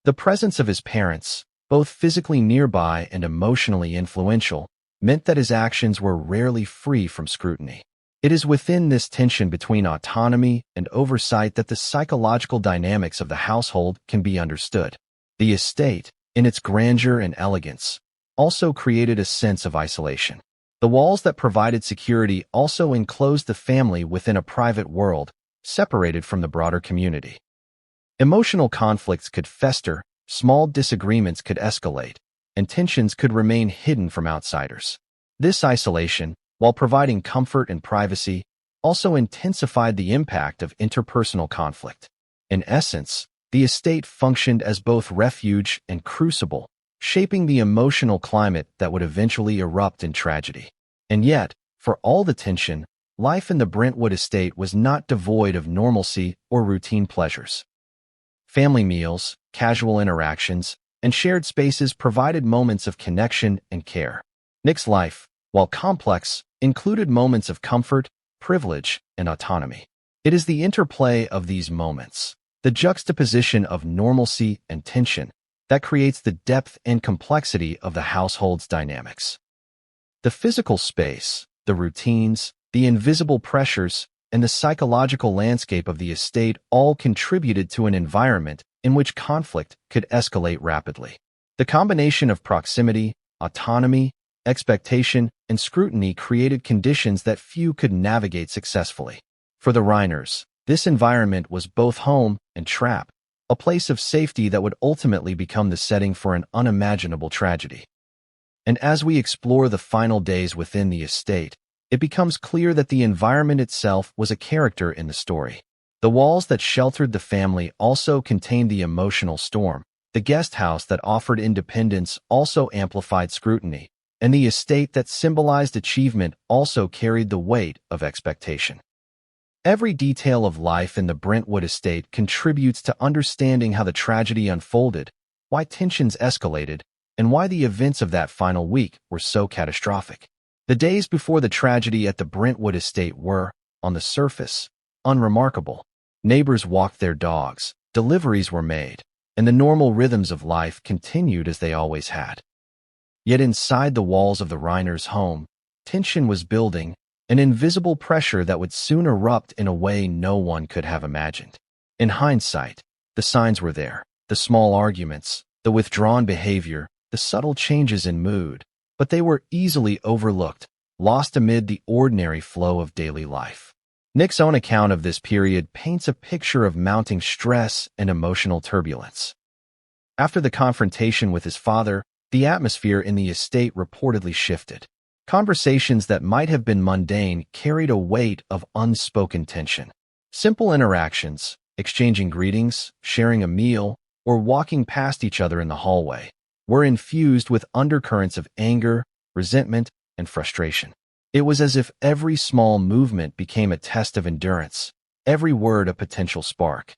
The presence of his parents, both physically nearby and emotionally influential, meant that his actions were rarely free from scrutiny. It is within this tension between autonomy and oversight that the psychological dynamics of the household can be understood. The estate, in its grandeur and elegance, also created a sense of isolation. The walls that provided security also enclosed the family within a private world, separated from the broader community. Emotional conflicts could fester, small disagreements could escalate, and tensions could remain hidden from outsiders. This isolation, while providing comfort and privacy, also intensified the impact of interpersonal conflict. In essence, the estate functioned as both refuge and crucible, shaping the emotional climate that would eventually erupt in tragedy. And yet, for all the tension, life in the Brentwood estate was not devoid of normalcy or routine pleasures. Family meals, casual interactions, and shared spaces provided moments of connection and care. Nick's life, while complex, included moments of comfort, privilege, and autonomy. It is the interplay of these moments, the juxtaposition of normalcy and tension, that creates the depth and complexity of the household's dynamics. The physical space, the routines, the invisible pressures, and the psychological landscape of the estate all contributed to an environment in which conflict could escalate rapidly. The combination of proximity, autonomy, expectation, and scrutiny created conditions that few could navigate successfully. For the Reiners, this environment was both home and trap, a place of safety that would ultimately become the setting for an unimaginable tragedy. And as we explore the final days within the estate, it becomes clear that the environment itself was a character in the story. The walls that sheltered the family also contained the emotional storm. The guest house that offered independence also amplified scrutiny, and the estate that symbolized achievement also carried the weight of expectation. Every detail of life in the Brentwood estate contributes to understanding how the tragedy unfolded, why tensions escalated, and why the events of that final week were so catastrophic. The days before the tragedy at the Brentwood estate were, on the surface, unremarkable. Neighbors walked their dogs, deliveries were made, and the normal rhythms of life continued as they always had. Yet inside the walls of the Reiners' home, tension was building, an invisible pressure that would soon erupt in a way no one could have imagined. In hindsight, the signs were there, the small arguments, the withdrawn behavior, the subtle changes in mood, but they were easily overlooked, lost amid the ordinary flow of daily life. Nick's own account of this period paints a picture of mounting stress and emotional turbulence. After the confrontation with his father, the atmosphere in the estate reportedly shifted. Conversations that might have been mundane carried a weight of unspoken tension. Simple interactions, exchanging greetings, sharing a meal, or walking past each other in the hallway, were infused with undercurrents of anger, resentment, and frustration. It was as if every small movement became a test of endurance, every word a potential spark.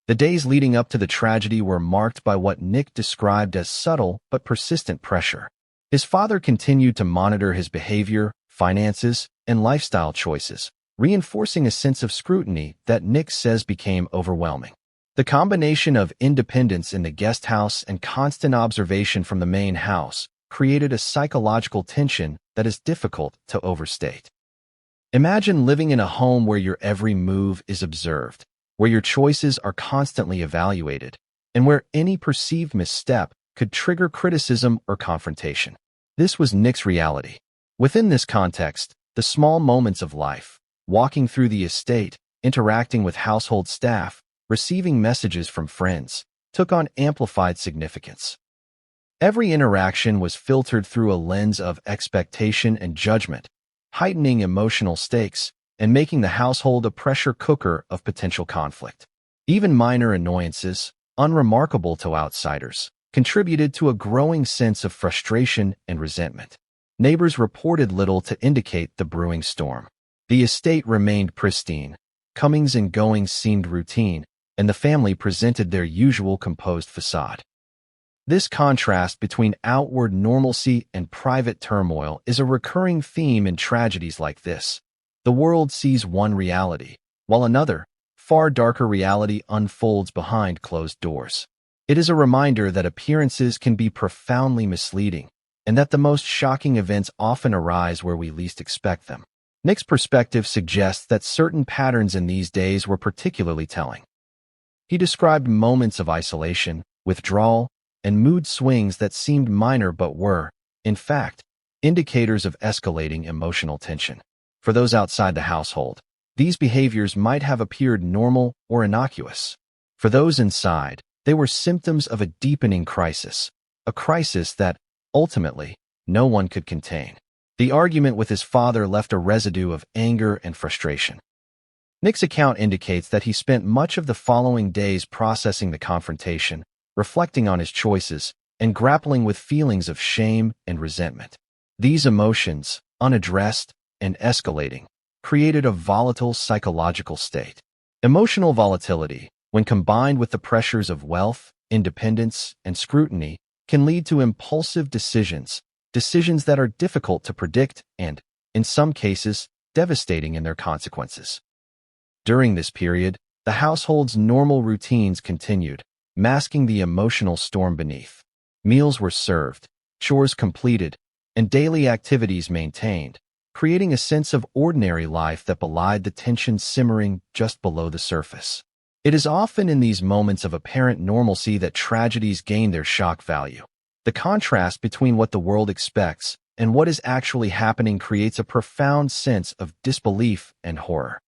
The days leading up to the tragedy were marked by what Nick described as subtle but persistent pressure. His father continued to monitor his behavior, finances, and lifestyle choices, reinforcing a sense of scrutiny that Nick says became overwhelming. The combination of independence in the guest house and constant observation from the main house created a psychological tension that is difficult to overstate. Imagine living in a home where your every move is observed, where your choices are constantly evaluated, and where any perceived misstep could trigger criticism or confrontation. This was Nick's reality. Within this context, the small moments of life, walking through the estate, interacting with household staff, receiving messages from friends, took on amplified significance. Every interaction was filtered through a lens of expectation and judgment, heightening emotional stakes and making the household a pressure cooker of potential conflict. Even minor annoyances, unremarkable to outsiders, contributed to a growing sense of frustration and resentment. Neighbors reported little to indicate the brewing storm. The estate remained pristine, comings and goings seemed routine, and the family presented their usual composed facade. This contrast between outward normalcy and private turmoil is a recurring theme in tragedies like this. The world sees one reality, while another, far darker reality unfolds behind closed doors. It is a reminder that appearances can be profoundly misleading, and that the most shocking events often arise where we least expect them. Nick's perspective suggests that certain patterns in these days were particularly telling. He described moments of isolation, withdrawal, and mood swings that seemed minor but were, in fact, indicators of escalating emotional tension. For those outside the household, these behaviors might have appeared normal or innocuous. For those inside, they were symptoms of a deepening crisis, a crisis that, ultimately, no one could contain. The argument with his father left a residue of anger and frustration. Nick's account indicates that he spent much of the following days processing the confrontation, reflecting on his choices, and grappling with feelings of shame and resentment. These emotions, unaddressed and escalating, created a volatile psychological state. Emotional volatility, when combined with the pressures of wealth, independence, and scrutiny, can lead to impulsive decisions that are difficult to predict and, in some cases, devastating in their consequences. During this period, the household's normal routines continued, masking the emotional storm beneath. Meals were served, chores completed, and daily activities maintained, creating a sense of ordinary life that belied the tension simmering just below the surface. It is often in these moments of apparent normalcy that tragedies gain their shock value. The contrast between what the world expects and what is actually happening creates a profound sense of disbelief and horror.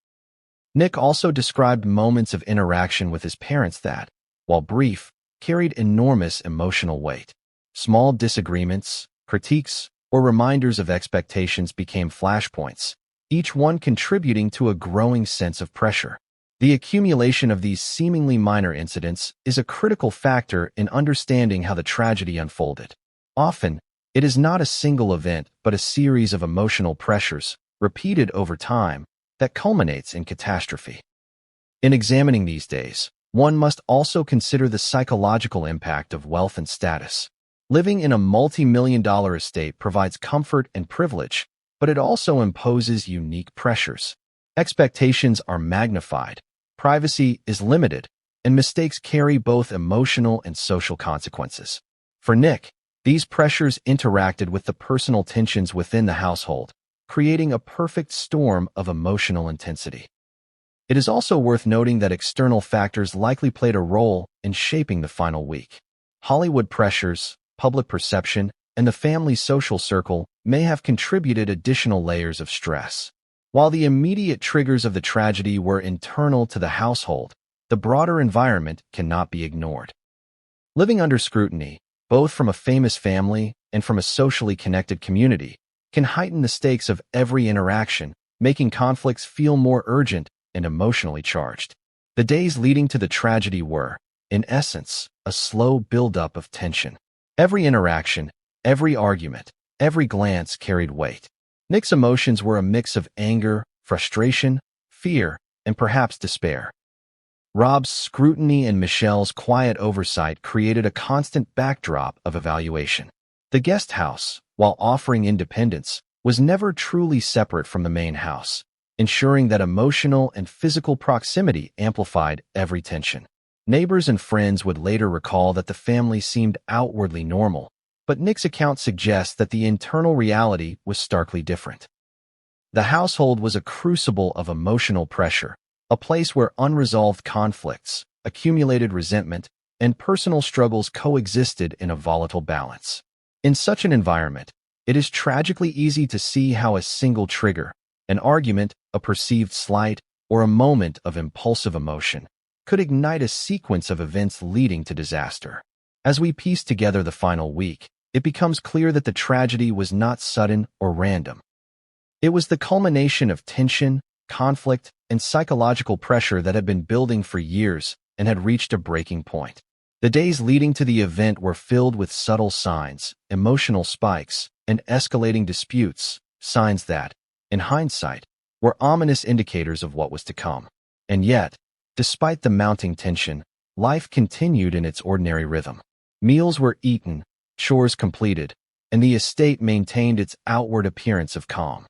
Nick also described moments of interaction with his parents that, while brief, carried enormous emotional weight. Small disagreements, critiques, or reminders of expectations became flashpoints, each one contributing to a growing sense of pressure. The accumulation of these seemingly minor incidents is a critical factor in understanding how the tragedy unfolded. Often, it is not a single event but a series of emotional pressures, repeated over time, that culminates in catastrophe. In examining these days, one must also consider the psychological impact of wealth and status. Living in a multi-million-dollar estate provides comfort and privilege, but it also imposes unique pressures. Expectations are magnified, privacy is limited, and mistakes carry both emotional and social consequences. For Nick, these pressures interacted with the personal tensions within the household, creating a perfect storm of emotional intensity. It is also worth noting that external factors likely played a role in shaping the final week. Hollywood pressures, public perception, and the family's social circle may have contributed additional layers of stress. While the immediate triggers of the tragedy were internal to the household, the broader environment cannot be ignored. Living under scrutiny, both from a famous family and from a socially connected community, can heighten the stakes of every interaction, making conflicts feel more urgent and emotionally charged. The days leading to the tragedy were, in essence, a slow buildup of tension. Every interaction, every argument, every glance carried weight. Nick's emotions were a mix of anger, frustration, fear, and perhaps despair. Rob's scrutiny and Michelle's quiet oversight created a constant backdrop of evaluation. The guest house, while offering independence, was never truly separate from the main house, ensuring that emotional and physical proximity amplified every tension. Neighbors and friends would later recall that the family seemed outwardly normal, but Nick's account suggests that the internal reality was starkly different. The household was a crucible of emotional pressure, a place where unresolved conflicts, accumulated resentment, and personal struggles coexisted in a volatile balance. In such an environment, it is tragically easy to see how a single trigger, an argument, a perceived slight, or a moment of impulsive emotion, could ignite a sequence of events leading to disaster. As we piece together the final week, it becomes clear that the tragedy was not sudden or random. It was the culmination of tension, conflict, and psychological pressure that had been building for years and had reached a breaking point. The days leading to the event were filled with subtle signs, emotional spikes, and escalating disputes, signs that, in hindsight, were ominous indicators of what was to come. And yet, despite the mounting tension, life continued in its ordinary rhythm. Meals were eaten, chores completed, and the estate maintained its outward appearance of calm.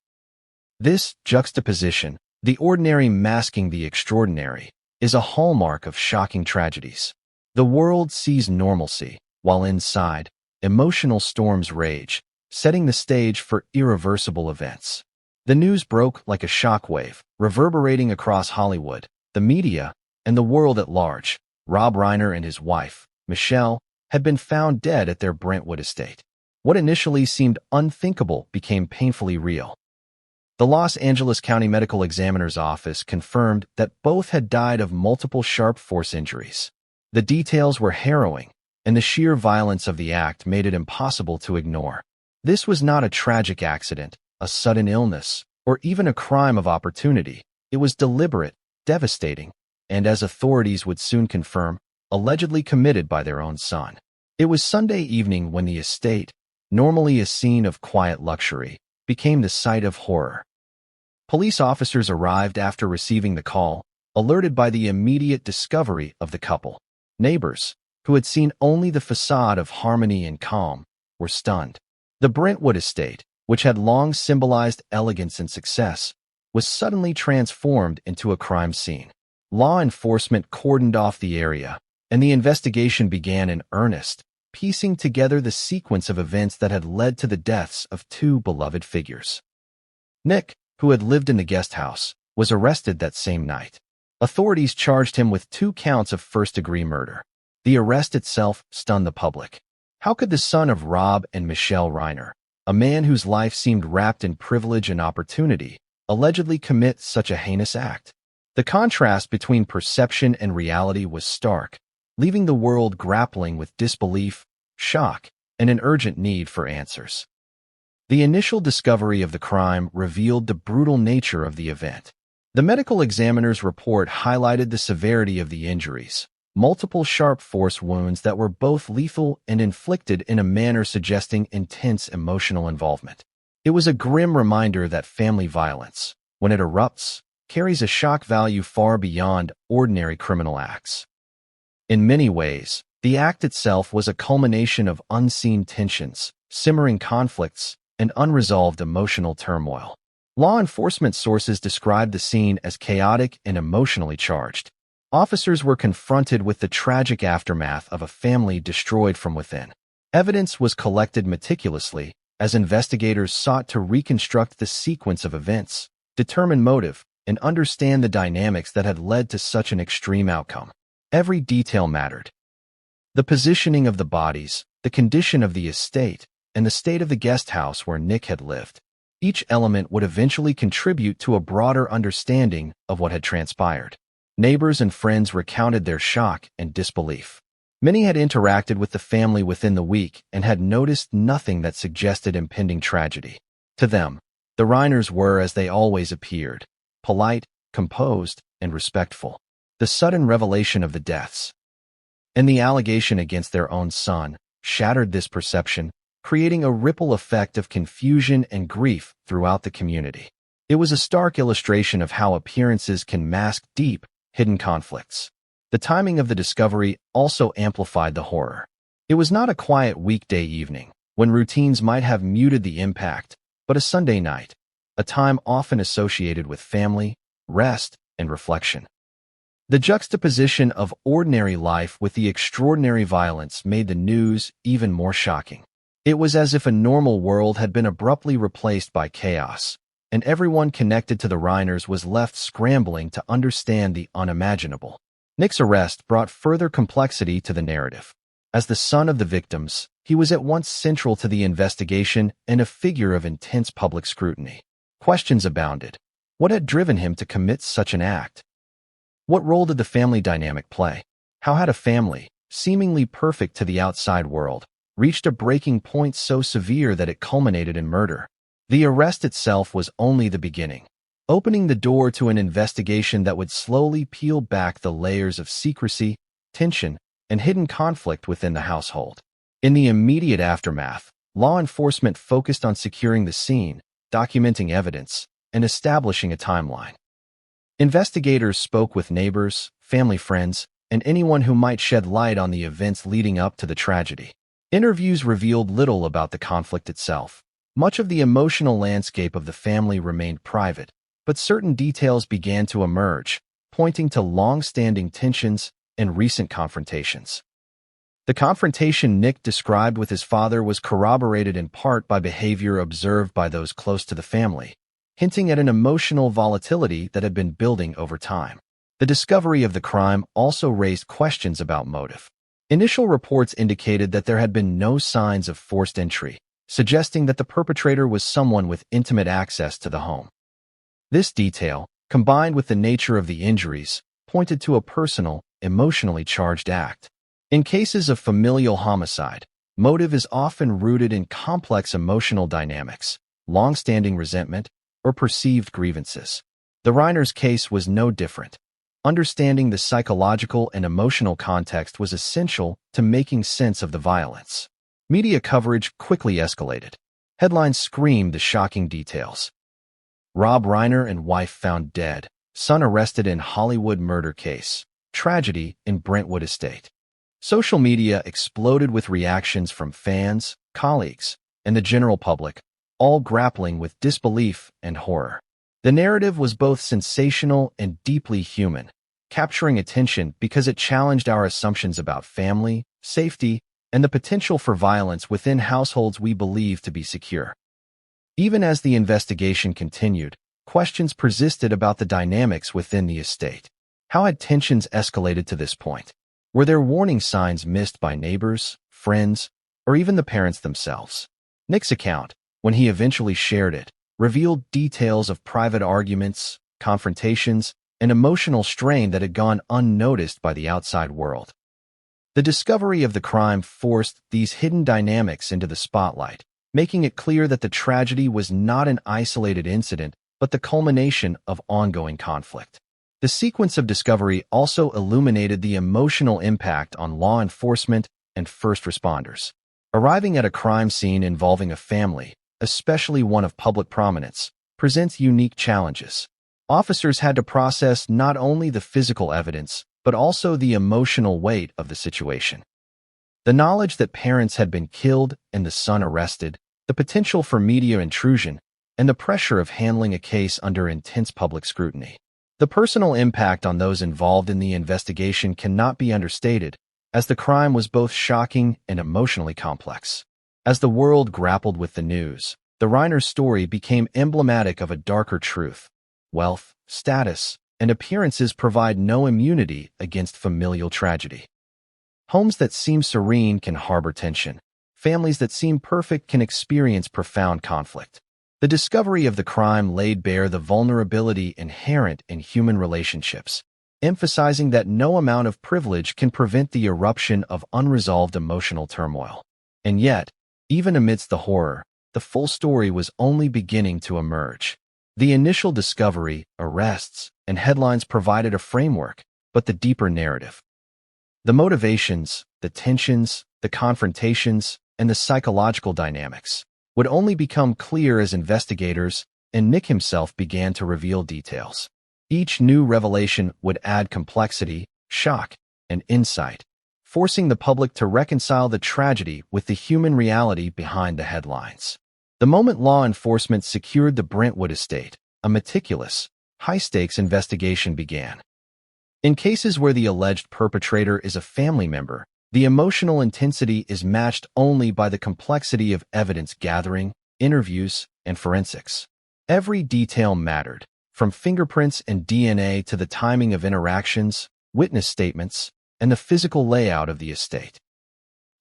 This juxtaposition, the ordinary masking the extraordinary, is a hallmark of shocking tragedies. The world sees normalcy, while inside, emotional storms rage, setting the stage for irreversible events. The news broke like a shockwave, reverberating across Hollywood, the media, and the world at large. Rob Reiner and his wife, Michelle, had been found dead at their Brentwood estate. What initially seemed unthinkable became painfully real. The Los Angeles County Medical Examiner's Office confirmed that both had died of multiple sharp force injuries. The details were harrowing, and the sheer violence of the act made it impossible to ignore. This was not a tragic accident, a sudden illness, or even a crime of opportunity. It was deliberate, devastating, and as authorities would soon confirm, allegedly committed by their own son. It was Sunday evening when the estate, normally a scene of quiet luxury, became the site of horror. Police officers arrived after receiving the call, alerted by the immediate discovery of the couple. Neighbors, who had seen only the facade of harmony and calm, were stunned. The Brentwood estate, which had long symbolized elegance and success, was suddenly transformed into a crime scene. Law enforcement cordoned off the area, and the investigation began in earnest, piecing together the sequence of events that had led to the deaths of two beloved figures. Nick, who had lived in the guest house, was arrested that same night. Authorities charged him with 2 counts of first-degree murder. The arrest itself stunned the public. How could the son of Rob and Michelle Reiner, a man whose life seemed wrapped in privilege and opportunity, allegedly commit such a heinous act? The contrast between perception and reality was stark, leaving the world grappling with disbelief, shock, and an urgent need for answers. The initial discovery of the crime revealed the brutal nature of the event. The medical examiner's report highlighted the severity of the injuries, multiple sharp force wounds that were both lethal and inflicted in a manner suggesting intense emotional involvement. It was a grim reminder that family violence, when it erupts, carries a shock value far beyond ordinary criminal acts. In many ways, the act itself was a culmination of unseen tensions, simmering conflicts, and unresolved emotional turmoil. Law enforcement sources described the scene as chaotic and emotionally charged. Officers were confronted with the tragic aftermath of a family destroyed from within. Evidence was collected meticulously as investigators sought to reconstruct the sequence of events, determine motive, and understand the dynamics that had led to such an extreme outcome. Every detail mattered. The positioning of the bodies, the condition of the estate, and the state of the guest house where Nick had lived. Each element would eventually contribute to a broader understanding of what had transpired. Neighbors and friends recounted their shock and disbelief. Many had interacted with the family within the week and had noticed nothing that suggested impending tragedy. To them, the Reiners were as they always appeared, polite, composed, and respectful. The sudden revelation of the deaths and the allegation against their own son shattered this perception, creating a ripple effect of confusion and grief throughout the community. It was a stark illustration of how appearances can mask deep, hidden conflicts. The timing of the discovery also amplified the horror. It was not a quiet weekday evening, when routines might have muted the impact, but a Sunday night, a time often associated with family, rest, and reflection. The juxtaposition of ordinary life with the extraordinary violence made the news even more shocking. It was as if a normal world had been abruptly replaced by chaos, and everyone connected to the Reiners was left scrambling to understand the unimaginable. Nick's arrest brought further complexity to the narrative. As the son of the victims, he was at once central to the investigation and a figure of intense public scrutiny. Questions abounded. What had driven him to commit such an act? What role did the family dynamic play? How had a family, seemingly perfect to the outside world, reached a breaking point so severe that it culminated in murder? The arrest itself was only the beginning, opening the door to an investigation that would slowly peel back the layers of secrecy, tension, and hidden conflict within the household. In the immediate aftermath, law enforcement focused on securing the scene, documenting evidence, and establishing a timeline. Investigators spoke with neighbors, family friends, and anyone who might shed light on the events leading up to the tragedy. Interviews revealed little about the conflict itself. Much of the emotional landscape of the family remained private, but certain details began to emerge, pointing to long-standing tensions and recent confrontations. The confrontation Nick described with his father was corroborated in part by behavior observed by those close to the family, hinting at an emotional volatility that had been building over time. The discovery of the crime also raised questions about motive. Initial reports indicated that there had been no signs of forced entry, suggesting that the perpetrator was someone with intimate access to the home. This detail, combined with the nature of the injuries, pointed to a personal, emotionally charged act. In cases of familial homicide, motive is often rooted in complex emotional dynamics, long-standing resentment, or perceived grievances. The Reiner's case was no different. Understanding the psychological and emotional context was essential to making sense of the violence. Media coverage quickly escalated. Headlines screamed the shocking details. Rob Reiner and wife found dead. Son arrested in Hollywood murder case. Tragedy in Brentwood estate. Social media exploded with reactions from fans, colleagues, and the general public, all grappling with disbelief and horror. The narrative was both sensational and deeply human, capturing attention because it challenged our assumptions about family, safety, and the potential for violence within households we believe to be secure. Even as the investigation continued, questions persisted about the dynamics within the estate. How had tensions escalated to this point? Were there warning signs missed by neighbors, friends, or even the parents themselves? Nick's account, when he eventually shared it, revealed details of private arguments, confrontations, and emotional strain that had gone unnoticed by the outside world. The discovery of the crime forced these hidden dynamics into the spotlight, making it clear that the tragedy was not an isolated incident, but the culmination of ongoing conflict. The sequence of discovery also illuminated the emotional impact on law enforcement and first responders. Arriving at a crime scene involving a family, especially one of public prominence, presents unique challenges. Officers had to process not only the physical evidence, but also the emotional weight of the situation. The knowledge that parents had been killed and the son arrested the potential for media intrusion, and the pressure of handling a case under intense public scrutiny. The personal impact on those involved in the investigation cannot be understated, as the crime was both shocking and emotionally complex. As the world grappled with the news, the Reiner story became emblematic of a darker truth. Wealth, status, and appearances provide no immunity against familial tragedy. Homes that seem serene can harbor tension. Families that seem perfect can experience profound conflict. The discovery of the crime laid bare the vulnerability inherent in human relationships, emphasizing that no amount of privilege can prevent the eruption of unresolved emotional turmoil. And yet, even amidst the horror, the full story was only beginning to emerge. The initial discovery, arrests, and headlines provided a framework, but the deeper narrative, the motivations, the tensions, the confrontations, and the psychological dynamics, would only become clear as investigators and Nick himself began to reveal details. Each new revelation would add complexity, shock, and insight, forcing the public to reconcile the tragedy with the human reality behind the headlines. The moment law enforcement secured the Brentwood estate, a meticulous, high-stakes investigation began. In cases where the alleged perpetrator is a family member, the emotional intensity is matched only by the complexity of evidence gathering, interviews, and forensics. Every detail mattered, from fingerprints and DNA to the timing of interactions, witness statements, and the physical layout of the estate.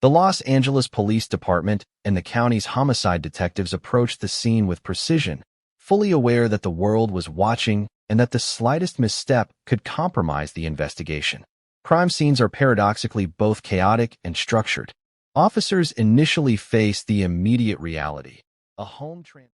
The Los Angeles Police Department and the county's homicide detectives approached the scene with precision, fully aware that the world was watching and that the slightest misstep could compromise the investigation. Crime scenes are paradoxically both chaotic and structured. Officers initially face the immediate reality, a home